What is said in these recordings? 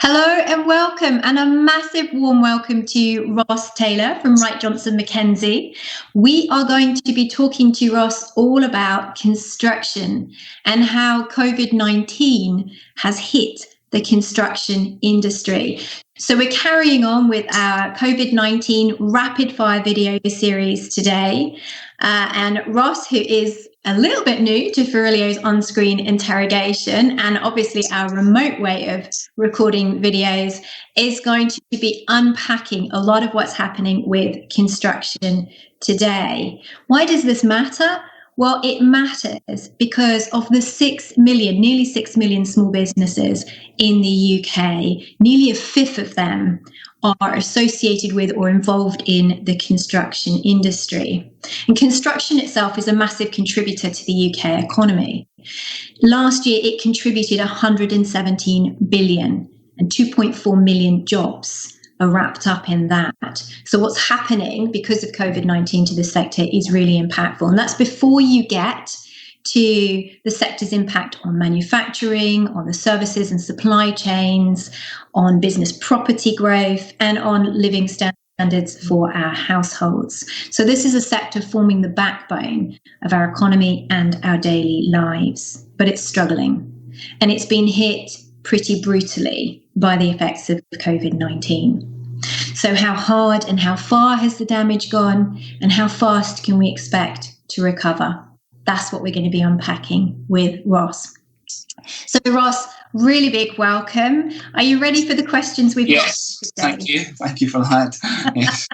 Hello and welcome, and a massive warm welcome to Ross Taylor from Wright Johnson Mackenzie. We are going to be talking to Ross all about construction and how COVID-19 has hit the construction industry. So we're carrying on with our COVID-19 rapid fire video series today. And Ross, who is a little bit new to Ferrilio's on-screen interrogation and obviously our remote way of recording videos, is going to be unpacking a lot of what's happening with construction today. Why does this matter? Well, it matters because of the nearly 6 million small businesses in the UK, nearly a fifth of them are associated with or involved in the construction industry. And construction itself is a massive contributor to the UK economy. Last year, it contributed 117 billion, and 2.4 million jobs are wrapped up in that. So what's happening because of COVID-19 to the sector is really impactful. And that's before you get to the sector's impact on manufacturing, on the services and supply chains, on business property growth, and on living standards for our households. So this is a sector forming the backbone of our economy and our daily lives, but it's struggling. And it's been hit pretty brutally by the effects of COVID-19. So how hard and how far has the damage gone, and how fast can we expect to recover? That's what we're going to be unpacking with Ross. So Ross, really big welcome. Are you ready for the questions we've got today? Thank you. Thank you for that. Yes.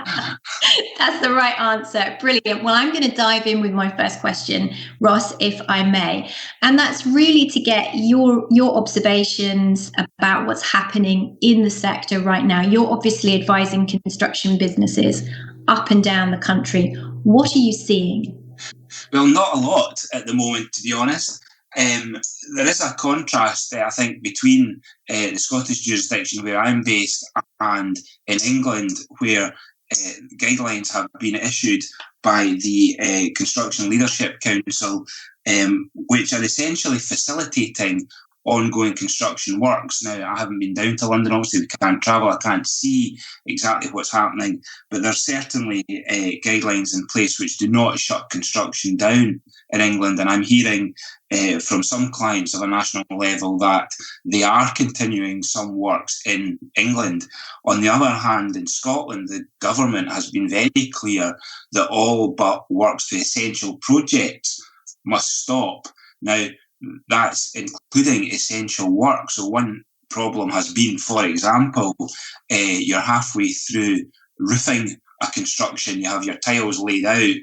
That's the right answer. Brilliant. Well, I'm going to dive in with my first question, Ross, if I may. And that's really to get your observations about what's happening in the sector right now. You're obviously advising construction businesses up and down the country. What are you seeing? Well, not a lot at the moment, to be honest. There is a contrast, I think, between the Scottish jurisdiction where I'm based and in England, where guidelines have been issued by the Construction Leadership Council, which are essentially facilitating ongoing construction works. Now, I haven't been down to London, obviously we can't travel, I can't see exactly what's happening, but there's certainly guidelines in place which do not shut construction down in England. And I'm hearing from some clients of a national level that they are continuing some works in England. On the other hand, in Scotland, the government has been very clear that all but works to essential projects must stop. Now, that's including essential work. So one problem has been, for example, you're halfway through roofing a construction, you have your tiles laid out.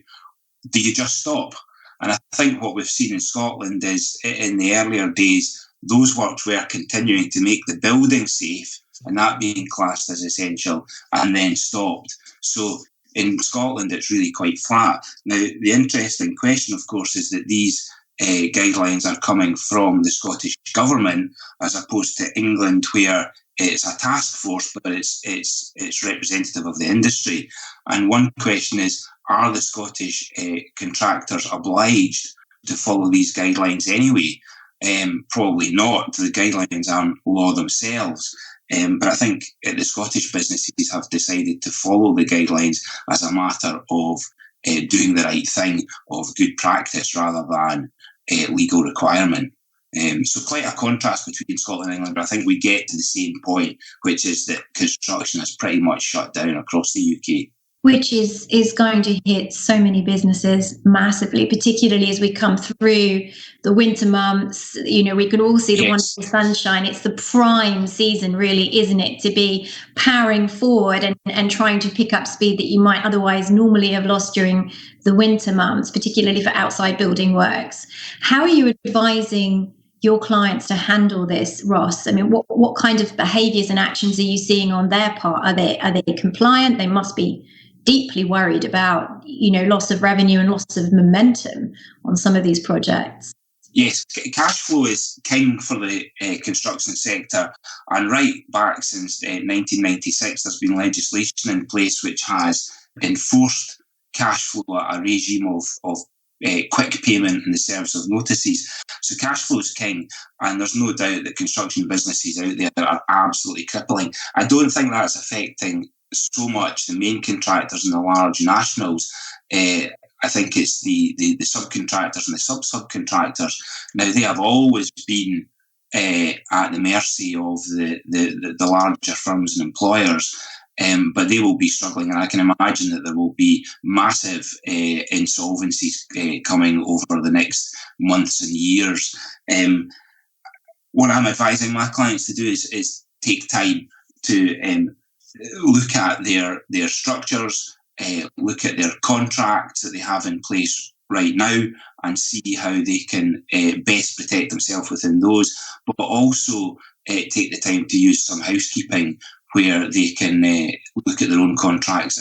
Do you just stop? And I think what we've seen in Scotland is, in the earlier days, those works were continuing to make the building safe, and that being classed as essential, and then stopped. So in Scotland, it's really quite flat. Now, the interesting question, of course, is that these guidelines are coming from the Scottish government, as opposed to England, where it's a task force, but it's representative of the industry. And one question is, are the Scottish contractors obliged to follow these guidelines anyway? Probably not. The guidelines aren't law themselves. But I think the Scottish businesses have decided to follow the guidelines as a matter of doing the right thing, of good practice, rather than legal requirement. So quite a contrast between Scotland and England, but I think we get to the same point, which is that construction has pretty much shut down across the UK. Which is going to hit so many businesses massively, particularly as we come through the winter months. You know, we can all see the wonderful sunshine. It's the prime season, really, isn't it, to be powering forward and trying to pick up speed that you might otherwise normally have lost during the winter months, particularly for outside building works. How are you advising your clients to handle this, Ross? I mean, what kind of behaviours and actions are you seeing on their part? Are they compliant? They must be deeply worried about, loss of revenue and loss of momentum on some of these projects. Yes, cash flow is king for the construction sector, and right back since 1996 there's been legislation in place which has enforced cash flow, a regime of quick payment and the service of notices. So cash flow is king, and there's no doubt that construction businesses out there are absolutely crippling. I don't think that's affecting so much the main contractors and the large nationals. I think it's the subcontractors and the subcontractors. Now, they have always been at the mercy of the larger firms and employers. But they will be struggling, and I can imagine that there will be massive insolvencies coming over the next months and years. What I'm advising my clients to do is take time to look at their structures, look at their contracts that they have in place right now, and see how they can best protect themselves within those, but also take the time to use some housekeeping where they can look at their own contracts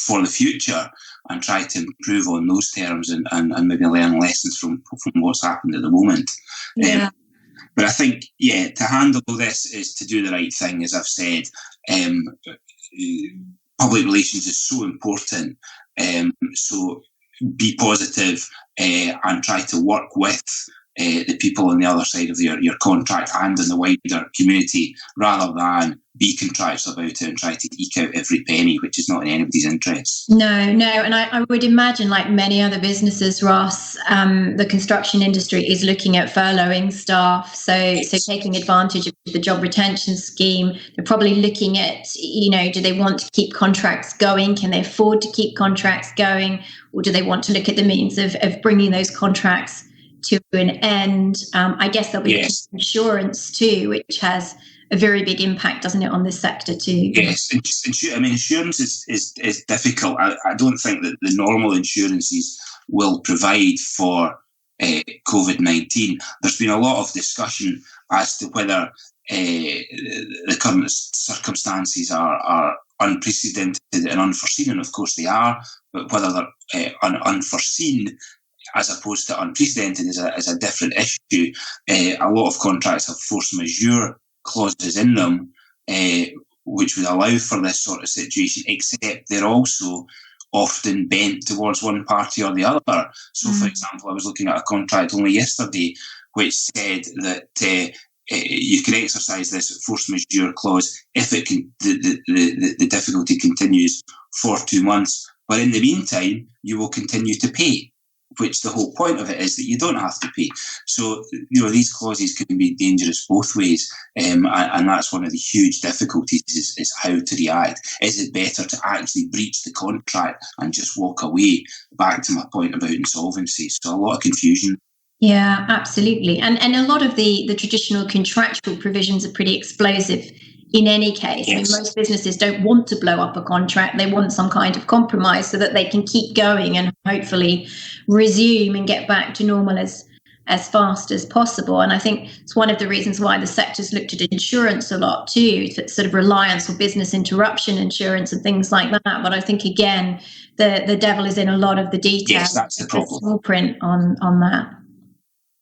for the future and try to improve on those terms and maybe learn lessons from what's happened at the moment. Yeah. But I think, to handle this is to do the right thing, as I've said. Public relations is so important. So be positive and try to work with the people on the other side of your contract and in the wider community, rather than be contrived about it and try to eke out every penny, which is not in anybody's interest. No, and I would imagine, like many other businesses, Ross, the construction industry is looking at furloughing staff, so taking advantage of the job retention scheme. They're probably looking at, do they want to keep contracts going? Can they afford to keep contracts going? Or do they want to look at the means of bringing those contracts to an end? I guess there'll be insurance too, which has a very big impact, doesn't it, on this sector too? Yes, insurance is difficult. I don't think that the normal insurances will provide for COVID-19. There's been a lot of discussion as to whether the current circumstances are unprecedented and unforeseen, and of course they are, but whether they're unforeseen as opposed to unprecedented is a different issue. A lot of contracts have force majeure clauses in them, which would allow for this sort of situation, except they're also often bent towards one party or the other. So, for example, I was looking at a contract only yesterday which said that you can exercise this force majeure clause if it can, the difficulty continues for 2 months, but in the meantime you will continue to pay, which the whole point of it is that you don't have to pay. So, these clauses can be dangerous both ways, and that's one of the huge difficulties is how to react. Is it better to actually breach the contract and just walk away? Back to my point about insolvency. So a lot of confusion. Yeah, absolutely. And a lot of the traditional contractual provisions are pretty explosive in any case. Yes. I mean, most businesses don't want to blow up a contract. They want some kind of compromise so that they can keep going and hopefully resume and get back to normal as fast as possible. And I think it's one of the reasons why the sector's looked at insurance a lot too, sort of reliance on business interruption insurance and things like that. But I think, again, the devil is in a lot of the details. Yes, that's the problem. The small print on that.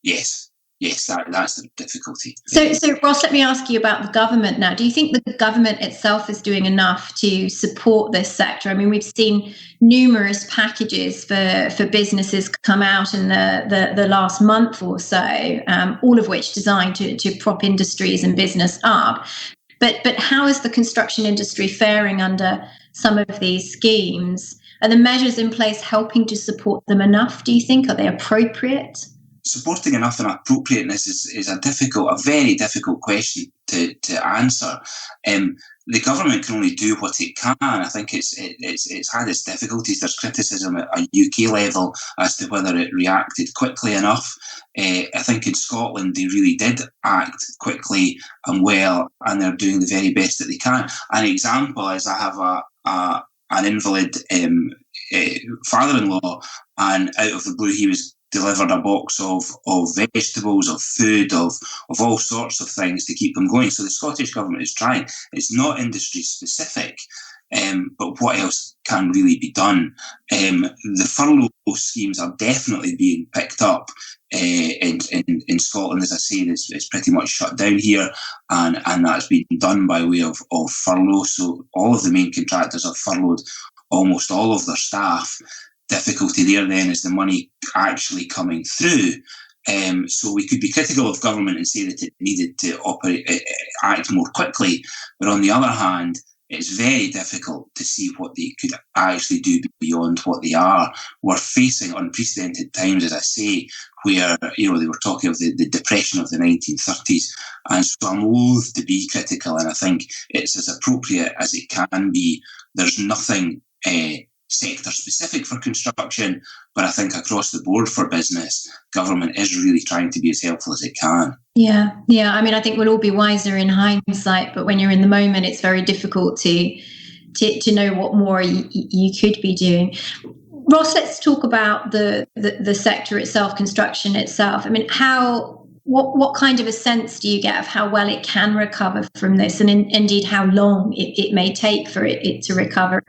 Yes, that's the difficulty. So Ross, let me ask you about the government now. Do you think the government itself is doing enough to support this sector? I mean, we've seen numerous packages for businesses come out in the last month or so, all of which designed to prop industries and business up. But how is the construction industry faring under some of these schemes? Are the measures in place helping to support them enough, do you think? Are they appropriate? Supporting enough and appropriateness is a very difficult question to answer. The government can only do what it can. I think it's had its difficulties. There's criticism at a UK level as to whether it reacted quickly enough. I think in Scotland they really did act quickly and well, and they're doing the very best that they can. An example is I have an invalid father-in-law, and out of the blue he was delivered a box of vegetables, of food, of all sorts of things to keep them going. So the Scottish Government is trying. It's not industry specific, but what else can really be done? The furlough schemes are definitely being picked up in Scotland. As I say, it's pretty much shut down here, and that's been done by way of furlough. So all of the main contractors have furloughed almost all of their staff. difficulty there then is the money actually coming through. So we could be critical of government and say that it needed to act more quickly, but on the other hand, it's very difficult to see what they could actually do beyond what they are. We're facing unprecedented times, as I say, where they were talking of the depression of the 1930s, and so I'm loath to be critical, and I think it's as appropriate as it can be. There's nothing sector specific for construction, but I think across the board for business, government is really trying to be as helpful as it can. Yeah. I mean, I think we'll all be wiser in hindsight, but when you're in the moment, it's very difficult to know what more you could be doing. Ross, let's talk about the sector itself, construction itself. I mean, what kind of a sense do you get of how well it can recover from this, and indeed how long it may take for it to recover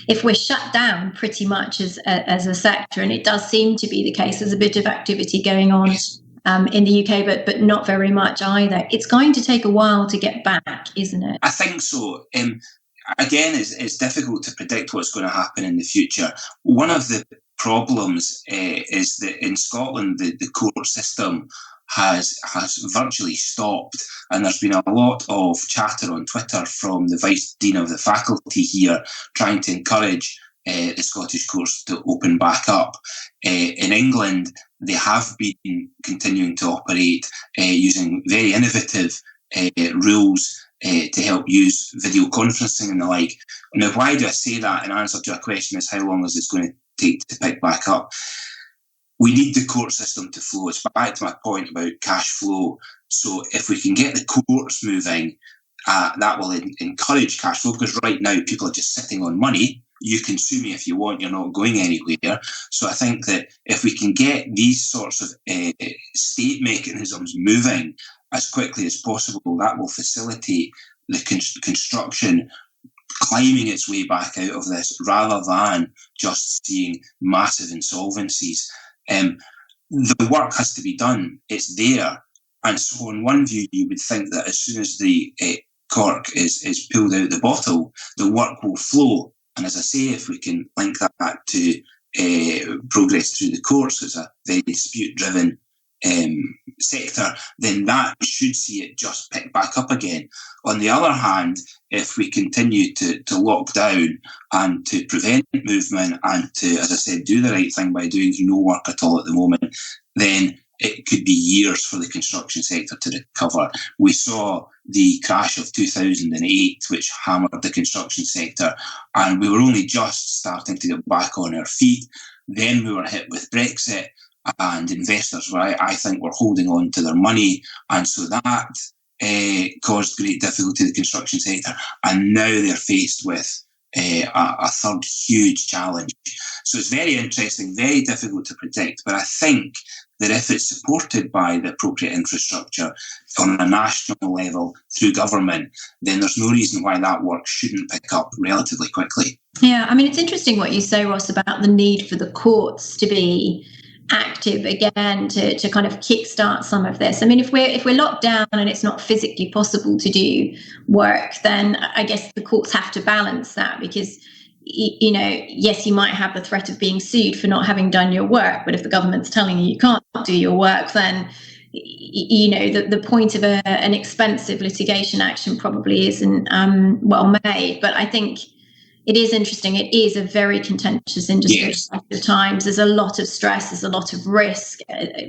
if we're shut down pretty much as a sector? And it does seem to be the case. There's a bit of activity going on in the UK, but not very much either. It's going to take a while to get back, isn't it? I think so. Again, it's difficult to predict what's going to happen in the future. One of the problems is that in Scotland, the court system has virtually stopped, and there's been a lot of chatter on Twitter from the Vice Dean of the faculty here trying to encourage the Scottish courts to open back up. In England, they have been continuing to operate using very innovative rules to help use video conferencing and the like. Now, why do I say that in answer to a question is how long is it going to take to pick back up? We need the court system to flow. It's back to my point about cash flow. So if we can get the courts moving, that will encourage cash flow, because right now people are just sitting on money. You can sue me if you want, you're not going anywhere. So I think that if we can get these sorts of state mechanisms moving as quickly as possible, that will facilitate the construction climbing its way back out of this, rather than just seeing massive insolvencies. The work has to be done. It's there. And so in one view, you would think that as soon as the cork is pulled out the bottle, the work will flow. And as I say, if we can link that to progress through the courts, it's a very dispute-driven sector, then that should see it just pick back up again. On the other hand, if we continue to lock down and to prevent movement and to, as I said, do the right thing by doing no work at all at the moment, then it could be years for the construction sector to recover. We saw the crash of 2008, which hammered the construction sector, and we were only just starting to get back on our feet. Then we were hit with Brexit, and investors, I think, were holding on to their money, and so that caused great difficulty to the construction sector. And now they're faced with a third huge challenge. So it's very interesting, very difficult to predict, but I think that if it's supported by the appropriate infrastructure on a national level through government, then there's no reason why that work shouldn't pick up relatively quickly. Yeah, I mean, it's interesting what you say, Ross, about the need for the courts to be active again to kind of kickstart some of this. I mean, if we're locked down and it's not physically possible to do work, then I guess the courts have to balance that, because yes, you might have the threat of being sued for not having done your work, but if the government's telling you can't do your work, then the point of an expensive litigation action probably isn't well made. But I think it is interesting. It is a very contentious industry at the times. There's a lot of stress. There's a lot of risk.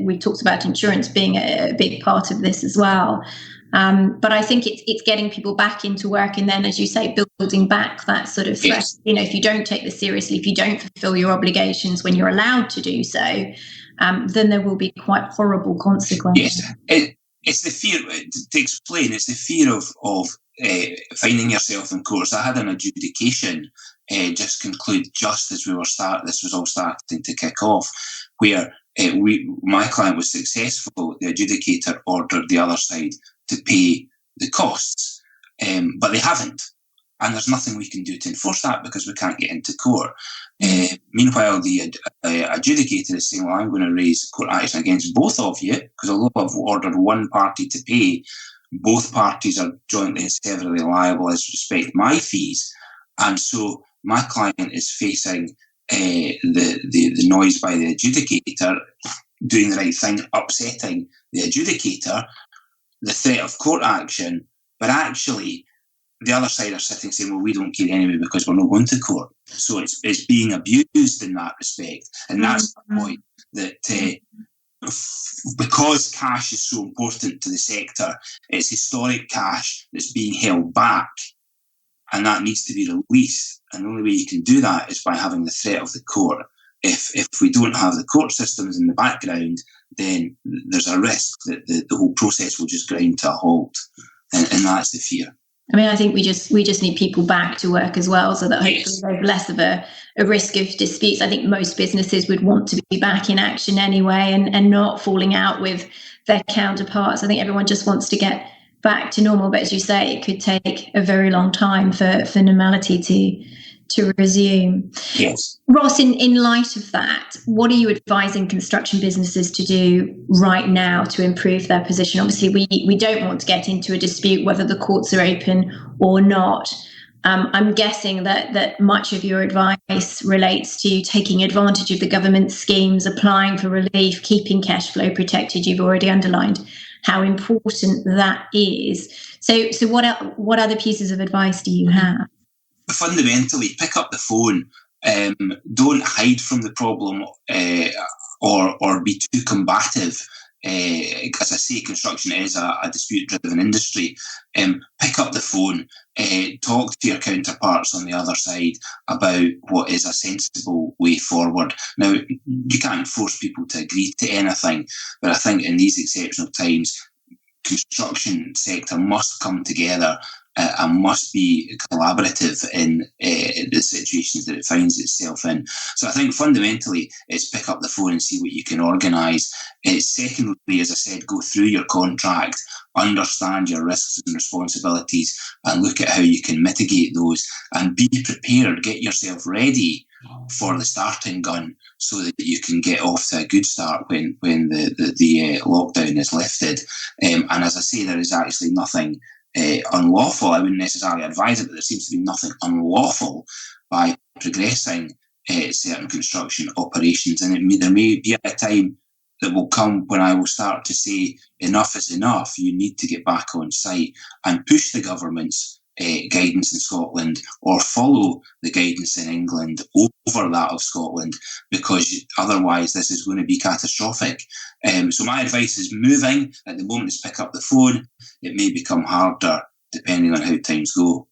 We've talked about insurance being a big part of this as well. But I think it's getting people back into work, and then, as you say, building back that sort of threat. If you don't take this seriously, if you don't fulfill your obligations when you're allowed to do so, then there will be quite horrible consequences. Yes, it's the fear, to explain, it's the fear of finding yourself in courts. I had an adjudication just conclude just as this was all starting to kick off, where my client was successful. The adjudicator ordered the other side to pay the costs, but they haven't. And there's nothing we can do to enforce that because we can't get into court. Meanwhile, the adjudicator is saying, well, I'm going to raise court action against both of you, because although I've ordered one party to pay, both parties are jointly and severally liable as respect my fees. And so my client is facing the noise by the adjudicator, doing the right thing, upsetting the adjudicator, the threat of court action, but actually the other side are sitting saying, well, we don't care anyway because we're not going to court. So it's being abused in that respect. And that's the point, that because cash is so important to the sector, it's historic cash that's being held back, and that needs to be released. And the only way you can do that is by having the threat of the court. If we don't have the court systems in the background, then there's a risk that the whole process will just grind to a halt. And that's the fear. I mean, I think we just need people back to work as well, so that hopefully there's less of a risk of disputes. I think most businesses would want to be back in action anyway, and not falling out with their counterparts. I think everyone just wants to get back to normal, but as you say, it could take a very long time for normality to resume. Yes. Ross, in light of that, what are you advising construction businesses to do right now to improve their position? Obviously, we don't want to get into a dispute whether the courts are open or not. I'm guessing that much of your advice relates to taking advantage of the government schemes, applying for relief, keeping cash flow protected. You've already underlined how important that is. So what other pieces of advice do you have? Fundamentally, pick up the phone. Don't hide from the problem or be too combative. As I say, construction is a dispute-driven industry. Pick up the phone. Talk to your counterparts on the other side about what is a sensible way forward. Now, you can't force people to agree to anything, but I think in these exceptional times, construction sector must come together and must be collaborative in the situations that it finds itself in. So I think fundamentally it's pick up the phone and see what you can organise. Secondly, as I said, go through your contract, understand your risks and responsibilities, and look at how you can mitigate those, and be prepared, get yourself ready for the starting gun so that you can get off to a good start when the lockdown is lifted. And as I say, there is actually nothing unlawful. I wouldn't necessarily advise it, but there seems to be nothing unlawful by progressing certain construction operations. And there may be a time that will come when I will start to say enough is enough. You need to get back on site and push the government's guidance in Scotland, or follow the guidance in England over that of Scotland, because otherwise this is going to be catastrophic. So my advice is moving. At the moment, is pick up the phone. It may become harder depending on how times go.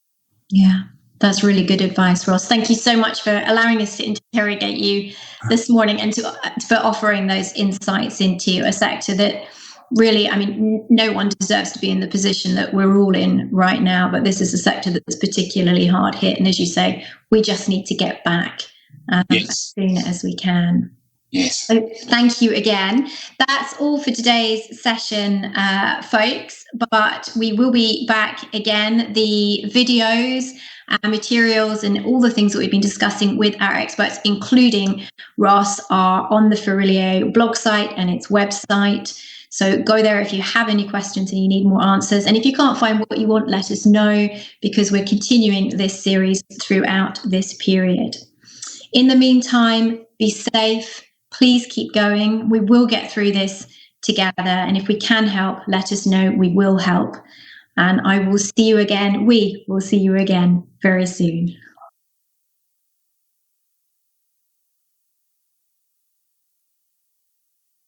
Yeah. That's really good advice, Ross. Thank you so much for allowing us to interrogate you this morning, and for offering those insights into a sector that really, I mean, no one deserves to be in the position that we're all in right now, but this is a sector that's particularly hard hit. And as you say, we just need to get back as soon as we can. Yes. So thank you again. That's all for today's session, folks, but we will be back again. The videos, materials, and all the things that we've been discussing with our experts, including Ross, are on the Ferrilio blog site and its website. So go there if you have any questions and you need more answers. And if you can't find what you want, let us know, because we're continuing this series throughout this period. In the meantime, be safe. Please keep going. We will get through this together. And if we can help, let us know. We will help. And I will see you again. We will see you again very soon.